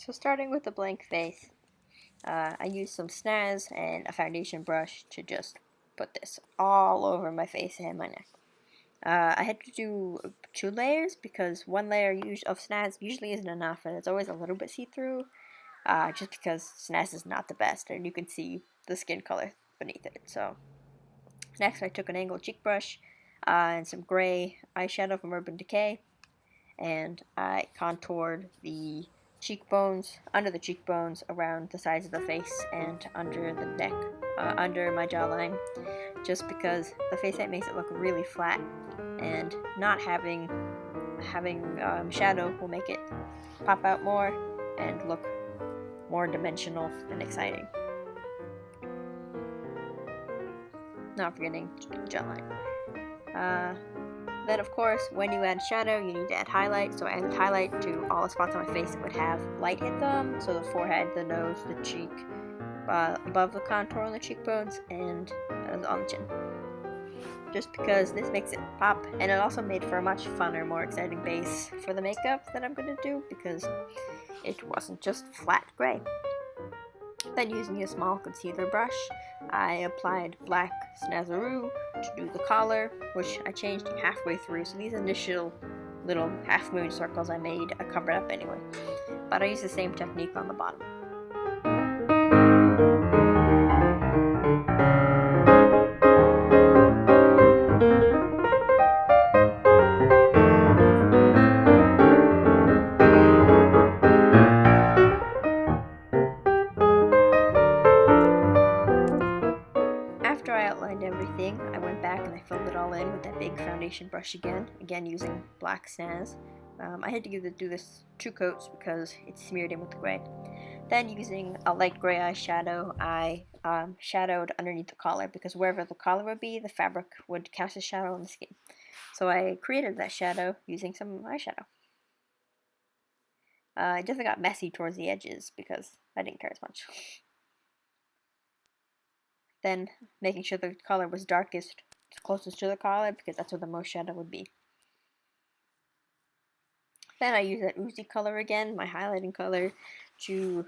So starting with a blank face, I used some snaz and a foundation brush to just put this all over my face and my neck. I had to do 2 layers because one layer of snaz usually isn't enough, and it's always a little bit see-through, just because snaz is not the best, and you can see the skin color beneath it. So next I took an angled cheek brush and some gray eyeshadow from Urban Decay, and I contoured the cheekbones, under the cheekbones, around the sides of the face, and under the neck, under my jawline, just because the face paint makes it look really flat, and not having shadow will make it pop out more and look more dimensional and exciting. Not forgetting jawline. Then, of course, when you add shadow, you need to add highlight. So I added highlight to all the spots on my face that would have light hit them. So the forehead, the nose, the cheek, above the contour on the cheekbones, and on the chin. Just because this makes it pop, and it also made for a much funner, more exciting base for the makeup that I'm going to do, because it wasn't just flat gray. Then, using a small concealer brush, I applied black Snazaroo to do the collar, which I changed halfway through, so these initial little half moon circles I made I covered up anyway, but I used the same technique on the bottom. After I outlined everything, I went back and I filled it all in with that big foundation brush again using black Snaz. I had to do this 2 coats because it's smeared in with the gray. Then, using a light gray eyeshadow, I shadowed underneath the collar, because wherever the collar would be, the fabric would cast a shadow on the skin. So I created that shadow using some eyeshadow. It definitely got messy towards the edges because I didn't care as much. Then, making sure the collar was darkest, closest to the collar, because that's where the most shadow would be. Then I used that oozy color again, my highlighting color, to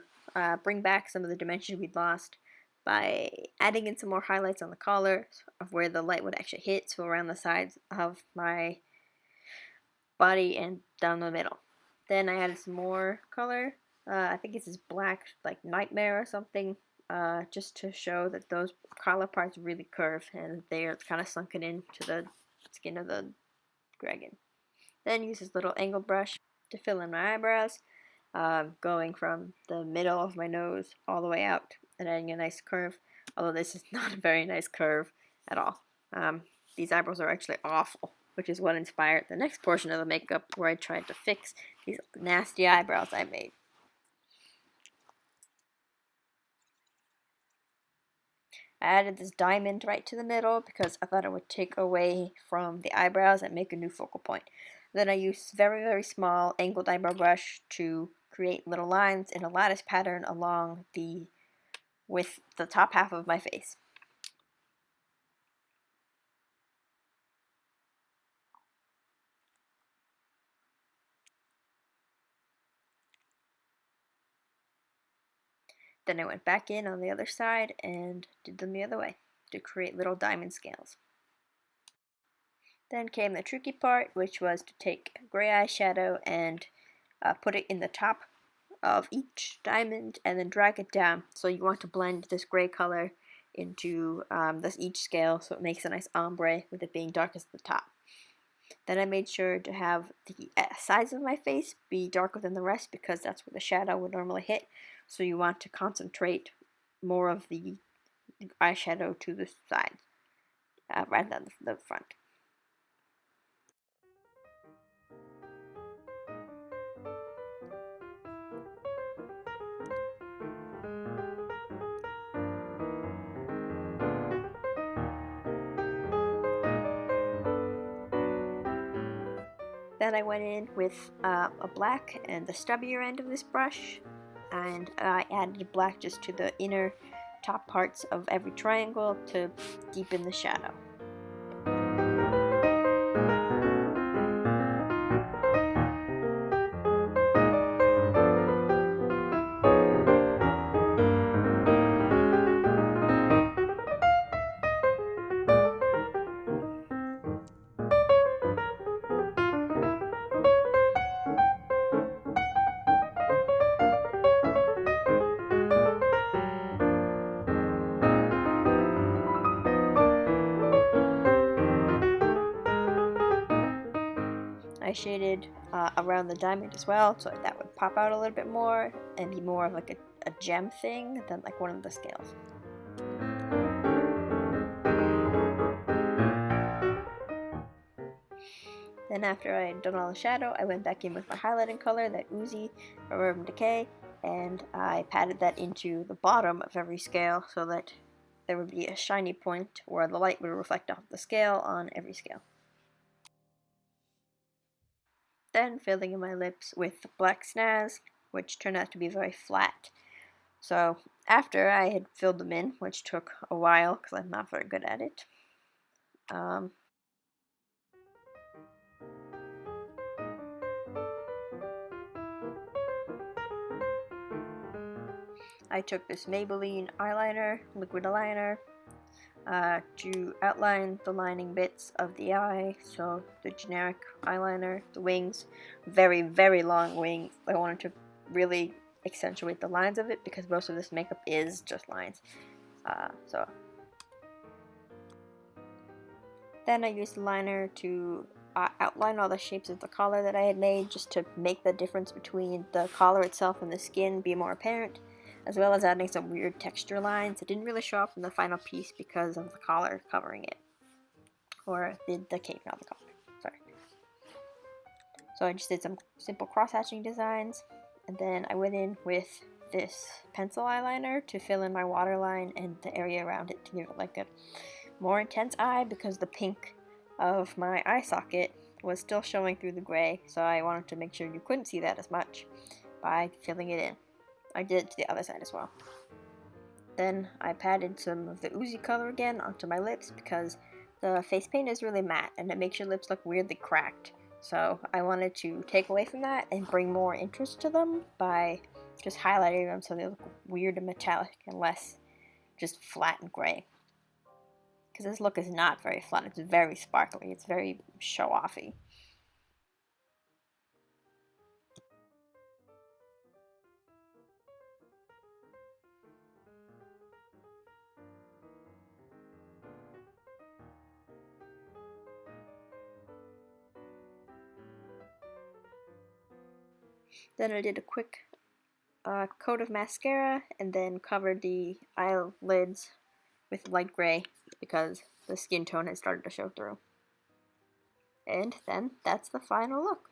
bring back some of the dimension we'd lost by adding in some more highlights on the collar of where the light would actually hit, so around the sides of my body and down the middle. Then I added some more color. I think this is black, like Nightmare or something, just to show that those collar parts really curve and they are kind of sunken into the skin of the dragon. Then use this little angle brush to fill in my eyebrows, going from the middle of my nose all the way out and adding a nice curve, although this is not a very nice curve at all. These eyebrows are actually awful, which is what inspired the next portion of the makeup, where I tried to fix these nasty eyebrows I made. I added this diamond right to the middle because I thought it would take away from the eyebrows and make a new focal point. Then I used very, very small angled eyebrow brush to create little lines in a lattice pattern with the top half of my face. Then I went back in on the other side and did them the other way to create little diamond scales. Then came the tricky part, which was to take gray eyeshadow and put it in the top of each diamond and then drag it down. So you want to blend this gray color into each scale, so it makes a nice ombre with it being darkest at the top. Then I made sure to have the sides of my face be darker than the rest, because that's where the shadow would normally hit. So you want to concentrate more of the eyeshadow to the sides rather than the front. Then I went in with a black and the stubbier end of this brush, and I added black just to the inner top parts of every triangle to deepen the shadow. shaded around the diamond as well, so that would pop out a little bit more and be more of like a gem thing than like one of the scales. Then after I had done all the shadow, I went back in with my highlighting color, that Oozy from Urban Decay, and I patted that into the bottom of every scale so that there would be a shiny point where the light would reflect off the scale on every scale. Then filling in my lips with black snaz, which turned out to be very flat. So after I had filled them in, which took a while because I'm not very good at it, I took this Maybelline eyeliner, liquid eyeliner, to outline the lining bits of the eye. So the generic eyeliner, the wings, very, very long wings. I wanted to really accentuate the lines of it because most of this makeup is just lines. So then I used the liner to outline all the shapes of the collar that I had made, just to make the difference between the collar itself and the skin be more apparent, as well as adding some weird texture lines that didn't really show up in the final piece because of the collar covering it, or the cape, not the collar, sorry. So I just did some simple cross-hatching designs, and then I went in with this pencil eyeliner to fill in my waterline and the area around it to give it like a more intense eye, because the pink of my eye socket was still showing through the gray, so I wanted to make sure you couldn't see that as much by filling it in. I did it to the other side as well. Then I patted some of the Oozy color again onto my lips because the face paint is really matte and it makes your lips look weirdly cracked. So I wanted to take away from that and bring more interest to them by just highlighting them so they look weird and metallic and less just flat and gray. Because this look is not very flat, it's very sparkly, it's very show-offy. Then I did a quick coat of mascara and then covered the eyelids with light gray because the skin tone had started to show through. And then that's the final look.